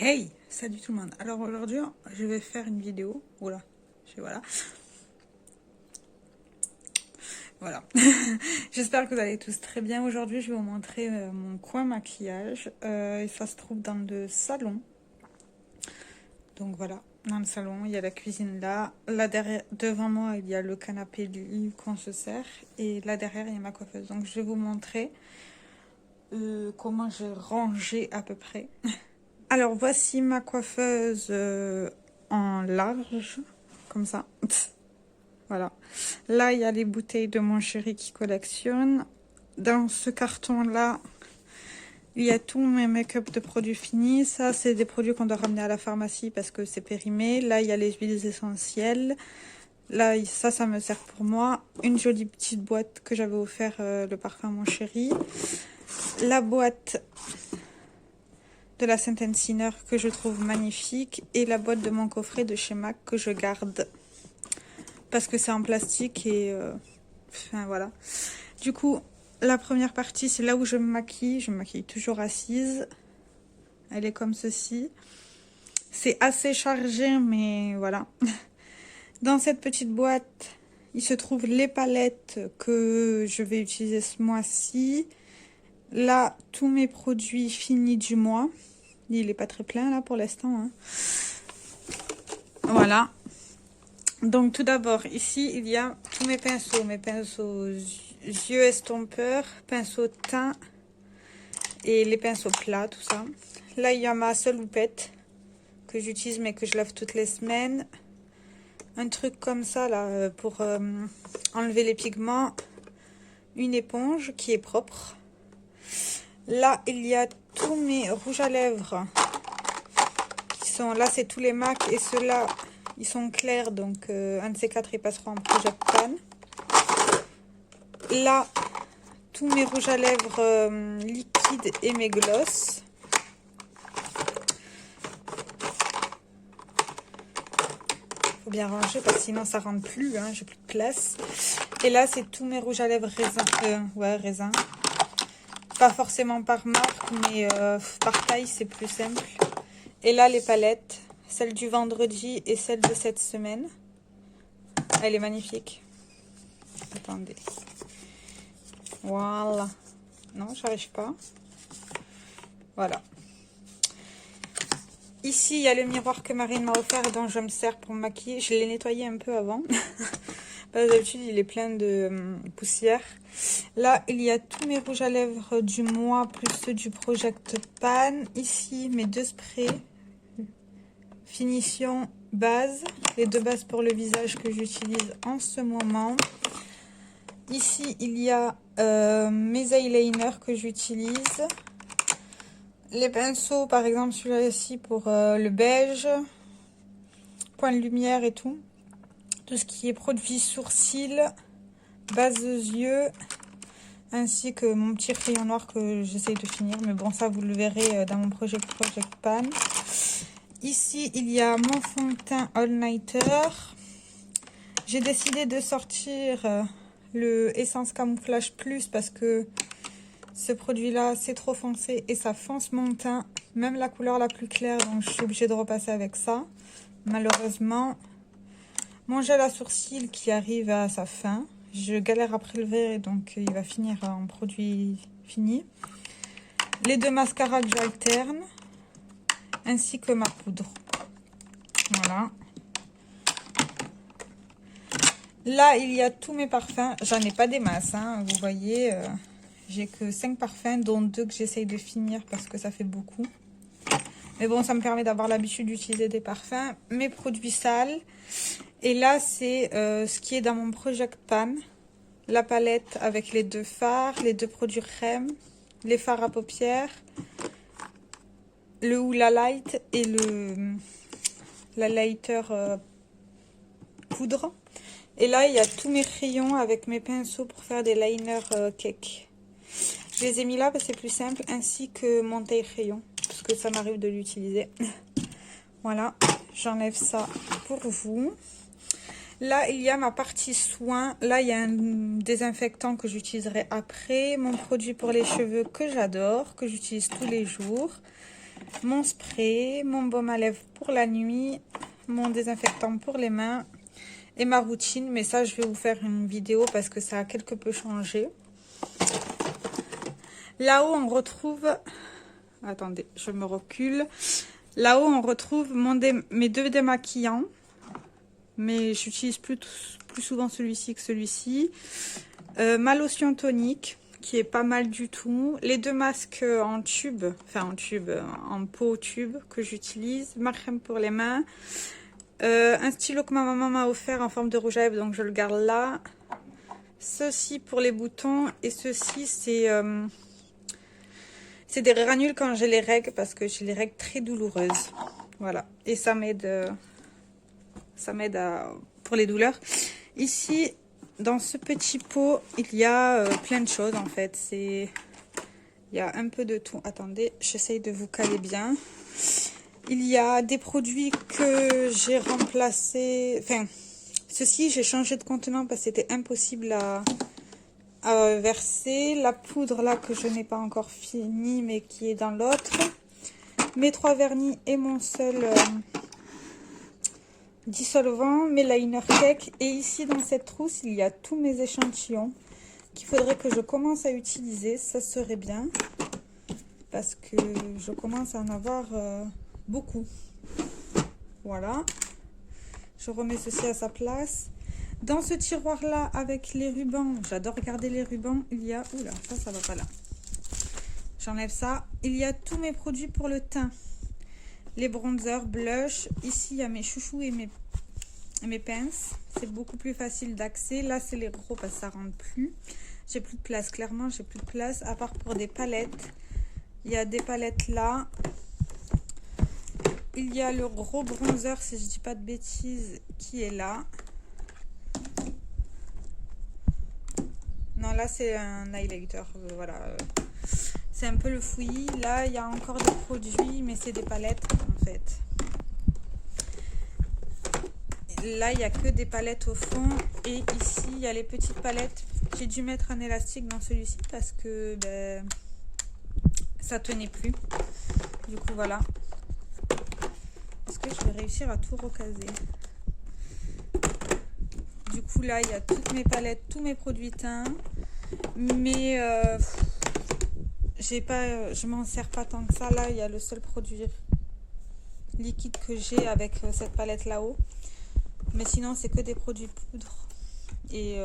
Hey, salut tout le monde. Alors aujourd'hui, je vais faire une vidéo. Oula, voilà. Voilà. J'espère que vous allez tous très bien. Aujourd'hui, je vais vous montrer mon coin maquillage. Et ça se trouve dans le salon. Donc voilà, dans le salon, il y a la cuisine là. Là derrière, devant moi, il y a le canapé du lit qu'on se sert. Et là derrière, il y a ma coiffeuse. Donc je vais vous montrer comment j'ai rangé à peu près. Alors voici ma coiffeuse en large, comme ça. Voilà. Là, il y a les bouteilles de mon chéri qui collectionne. Dans ce carton-là, il y a tous mes make-up de produits finis. Ça, c'est des produits qu'on doit ramener à la pharmacie parce que c'est périmé. Là, il y a les huiles essentielles. Là, ça me sert pour moi. Une jolie petite boîte que j'avais offert le parfum à mon chéri. La boîte de la Saint Sinner que je trouve magnifique. Et la boîte de mon coffret de chez MAC que je garde. Parce que c'est en plastique et... enfin, voilà. Du coup, la première partie, c'est là où je me maquille. Je me maquille toujours assise. Elle est comme ceci. C'est assez chargé, mais voilà. Dans cette petite boîte, il se trouve les palettes que je vais utiliser ce mois-ci. Là, tous mes produits finis du mois. Il n'est pas très plein, là, pour l'instant. Hein. Voilà. Donc tout d'abord, ici, il y a tous mes pinceaux yeux estompeurs, pinceaux teint et les pinceaux plats, tout ça. Là, il y a ma seule houppette que j'utilise mais que je lave toutes les semaines. Un truc comme ça, là, pour enlever les pigments. Une éponge qui est propre. Là, il y a tous mes rouges à lèvres qui sont... Là, c'est tous les MAC et ceux-là... Ils sont clairs, donc un de ces quatre, ils passeront en Project Pan. Là, tous mes rouges à lèvres liquides et mes glosses. Faut bien ranger parce que sinon ça rentre plus, hein, j'ai plus de place. Et là, c'est tous mes rouges à lèvres raisin. Pas forcément par marque, mais par taille, c'est plus simple. Et là, les palettes. Celle du vendredi et celle de cette semaine. Elle est magnifique. Attendez. Voilà. Non, j'arrive pas. Voilà. Ici, il y a le miroir que Marine m'a offert et dont je me sers pour me maquiller. Je l'ai nettoyé un peu avant. D'habitude, il est plein de poussière. Là, il y a tous mes rouges à lèvres du mois, plus ceux du Project Pan. Ici, mes deux sprays. Finition base, les deux bases pour le visage que j'utilise en ce moment. Ici, il y a mes eyeliners que j'utilise. Les pinceaux, par exemple, celui-là-ci pour le beige, point de lumière et tout. Tout ce qui est produit sourcils, base de yeux, ainsi que mon petit crayon noir que j'essaye de finir. Mais bon, ça, vous le verrez dans mon projet Project Pan. Ici, il y a mon fond de teint All Nighter. J'ai décidé de sortir le Essence Camouflage Plus parce que ce produit-là, c'est trop foncé et ça fonce mon teint. Même la couleur la plus claire, donc je suis obligée de repasser avec ça. Malheureusement, mon gel à sourcils qui arrive à sa fin. Je galère à prélever, donc il va finir en produit fini. Les deux mascaras que j'alterne. Ainsi que ma poudre. Voilà. Là, il y a tous mes parfums. J'en ai pas des masses, hein. Vous voyez, j'ai que 5 parfums, dont 2 que j'essaye de finir parce que ça fait beaucoup. Mais bon, ça me permet d'avoir l'habitude d'utiliser des parfums. Mes produits sales. Et là, c'est ce qui est dans mon Project Pan. La palette avec les deux fards, les deux produits crème, les fards à paupières. Le Hoola Light et la lighter poudre. Et là, il y a tous mes crayons avec mes pinceaux pour faire des liners cake. Je les ai mis là parce que c'est plus simple, ainsi que mon taille crayon, parce que ça m'arrive de l'utiliser. Voilà, j'enlève ça pour vous. Là, il y a ma partie soins. Là, il y a un désinfectant que j'utiliserai après. Mon produit pour les cheveux que j'adore, que j'utilise tous les jours. mon spray, mon baume à lèvres pour la nuit, mon désinfectant pour les mains et ma routine. Mais ça, je vais vous faire une vidéo parce que ça a quelque peu changé. Là-haut, on retrouve... Attendez, je me recule. Là-haut, on retrouve mes 2 démaquillants. Mais j'utilise plus souvent celui-ci que celui-ci. Ma lotion tonique, qui est pas mal du tout. Les 2 masques en tube, en pot tube que j'utilise. Ma crème pour les mains. Un stylo que ma maman m'a offert en forme de rouge à lèvres, donc je le garde là. Ceci pour les boutons. Et ceci, c'est des granules quand j'ai les règles, parce que j'ai les règles très douloureuses. Voilà. Et ça m'aide pour les douleurs. Ici, dans ce petit pot, il y a plein de choses en fait. Il y a un peu de tout. Attendez, j'essaye de vous caler bien. Il y a des produits que j'ai remplacés. Enfin, ceci, j'ai changé de contenant parce que c'était impossible à verser. La poudre là que je n'ai pas encore fini mais qui est dans l'autre. Mes 3 vernis et mon seul dissolvant, mes liner cake. Et ici dans cette trousse, il y a tous mes échantillons qu'il faudrait que je commence à utiliser. Ça serait bien parce que je commence à en avoir beaucoup. Voilà. Je remets ceci à sa place. Dans ce tiroir là avec les rubans, j'adore regarder les rubans, il y a... Oula, ça va pas là. J'enlève ça. Il y a tous mes produits pour le teint. Les bronzers, blush. Ici, il y a mes chouchous et mes pinces. C'est beaucoup plus facile d'accès. Là, c'est les gros parce que ça rentre plus. J'ai plus de place. Clairement, j'ai plus de place. À part pour des palettes. Il y a des palettes là. Il y a le gros bronzer, si je dis pas de bêtises, qui est là. Non, là, c'est un highlighter. Voilà. C'est un peu le fouillis. Là, il y a encore des produits, mais c'est des palettes, en fait. Là, il n'y a que des palettes au fond. Et ici, il y a les petites palettes. J'ai dû mettre un élastique dans celui-ci parce que ça tenait plus. Du coup, voilà. Est-ce que je vais réussir à tout recaser? Du coup, là, il y a toutes mes palettes, tous mes produits teints. Mais je m'en sers pas tant que ça. Là, il y a le seul produit liquide que j'ai avec cette palette là-haut. Mais sinon, c'est que des produits poudre. Et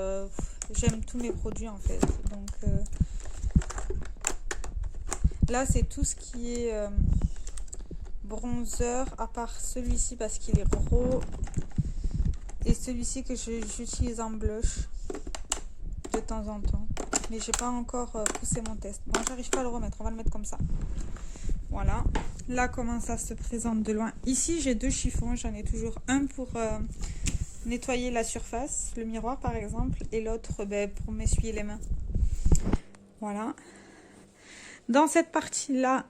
j'aime tous mes produits en fait. Donc là, c'est tout ce qui est bronzer, à part celui-ci parce qu'il est gros. Et celui-ci que j'utilise en blush de temps en temps. Mais j'ai pas encore poussé mon test. Bon, j'arrive pas à le remettre. On va le mettre comme ça. Voilà. Là, comment ça se présente de loin. Ici, j'ai 2 chiffons. J'en ai toujours un pour nettoyer la surface, le miroir par exemple. Et l'autre pour m'essuyer les mains. Voilà. Dans cette partie-là,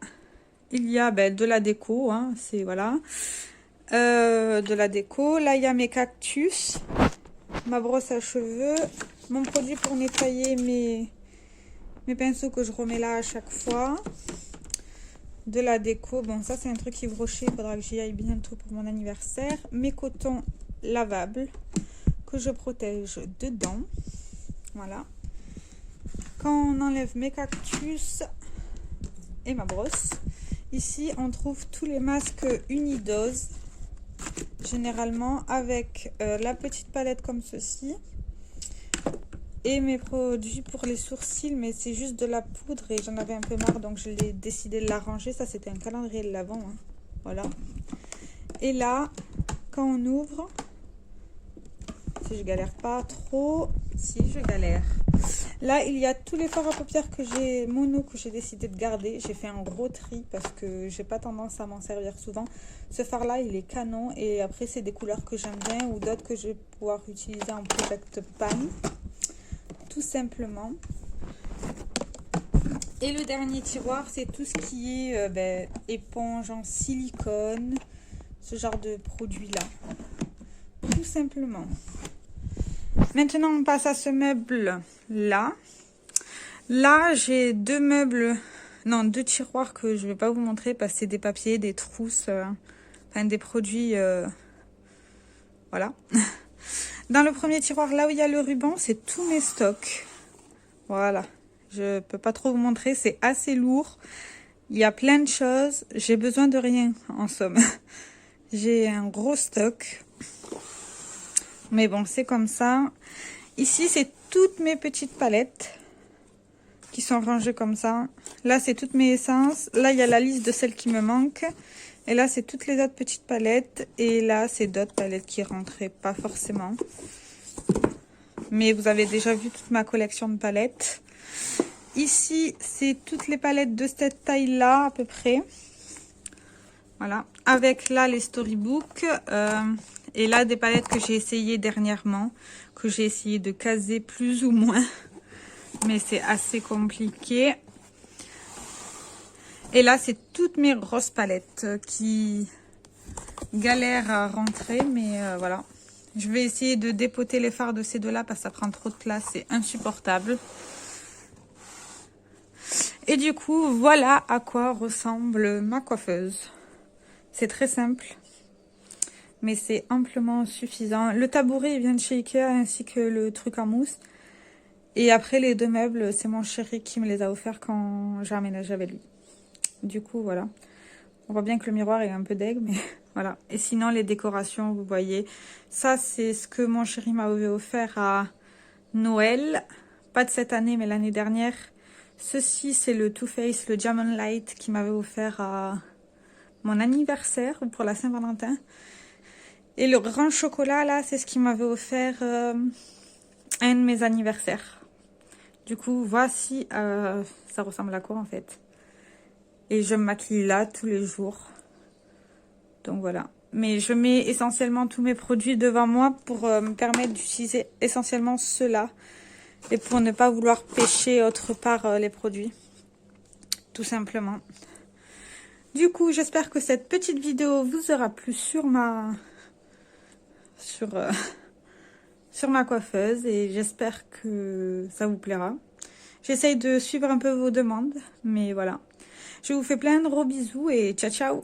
il y a de la déco. Hein, c'est voilà. De la déco. Là, il y a mes cactus. Ma brosse à cheveux. Mon produit pour nettoyer mes pinceaux que je remets là à chaque fois. De la déco. Bon, ça, c'est un truc Yves Rocher. Il faudra que j'y aille bientôt pour mon anniversaire. Mes cotons lavables que je protège dedans. Voilà. Quand on enlève mes cactus et ma brosse, ici, on trouve tous les masques unidose. Généralement avec la petite palette comme ceci. Et mes produits pour les sourcils, mais c'est juste de la poudre et j'en avais un peu marre, donc je l'ai décidé de l'arranger. Ça, c'était un calendrier de l'Avent, hein. Voilà. Et là, quand on ouvre, si je galère pas trop, si je galère. Là, il y a tous les fards à paupières que j'ai mono que j'ai décidé de garder. J'ai fait un gros tri parce que j'ai pas tendance à m'en servir souvent. Ce fard là, il est canon et après c'est des couleurs que j'aime bien ou d'autres que je vais pouvoir utiliser en Project Pan. Tout simplement. Et le dernier tiroir, c'est tout ce qui est éponge en silicone, ce genre de produit là. Tout simplement. Maintenant, on passe à ce meuble là. Là, j'ai 2 meubles Non, 2 tiroirs que je vais pas vous montrer parce que c'est des papiers, des trousses, enfin des produits, voilà. Dans le premier tiroir, là où il y a le ruban, c'est tous mes stocks. Voilà. Je peux pas trop vous montrer, c'est assez lourd. Il y a plein de choses. J'ai besoin de rien, en somme. J'ai un gros stock. Mais bon, c'est comme ça. Ici, c'est toutes mes petites palettes qui sont rangées comme ça. Là, c'est toutes mes essences. Là, il y a la liste de celles qui me manquent. Et là, c'est toutes les autres petites palettes. Et là, c'est d'autres palettes qui rentraient pas forcément. Mais vous avez déjà vu toute ma collection de palettes. Ici, c'est toutes les palettes de cette taille-là, à peu près. Voilà. Avec là, les storybooks. Et là, des palettes que j'ai essayées dernièrement. Que j'ai essayé de caser plus ou moins. Mais c'est assez compliqué. Et là, c'est toutes mes grosses palettes qui galèrent à rentrer. Mais voilà. Je vais essayer de dépoter les fards de ces deux-là parce que ça prend trop de place. C'est insupportable. Et du coup, voilà à quoi ressemble ma coiffeuse. C'est très simple. Mais c'est amplement suffisant. Le tabouret, il vient de chez Ikea ainsi que le truc en mousse. Et après, les 2 meubles, c'est mon chéri qui me les a offerts quand j'ai emménagé avec lui. Du coup, voilà. On voit bien que le miroir est un peu deg, mais voilà. Et sinon, les décorations, vous voyez. Ça, c'est ce que mon chéri m'avait offert à Noël. Pas de cette année, mais l'année dernière. Ceci, c'est le Too Faced, le Diamond Light qui m'avait offert à mon anniversaire ou pour la Saint-Valentin. Et le grand chocolat, là, c'est ce qu'il m'avait offert un de mes anniversaires. Du coup, voici, ça ressemble à quoi en fait. Et je me maquille là tous les jours. Donc voilà. Mais je mets essentiellement tous mes produits devant moi pour me permettre d'utiliser essentiellement ceux-là. Et pour ne pas vouloir pêcher autre part les produits. Tout simplement. Du coup, j'espère que cette petite vidéo vous aura plu sur ma coiffeuse. Et j'espère que ça vous plaira. J'essaye de suivre un peu vos demandes. Mais voilà. Je vous fais plein de gros bisous et ciao ciao.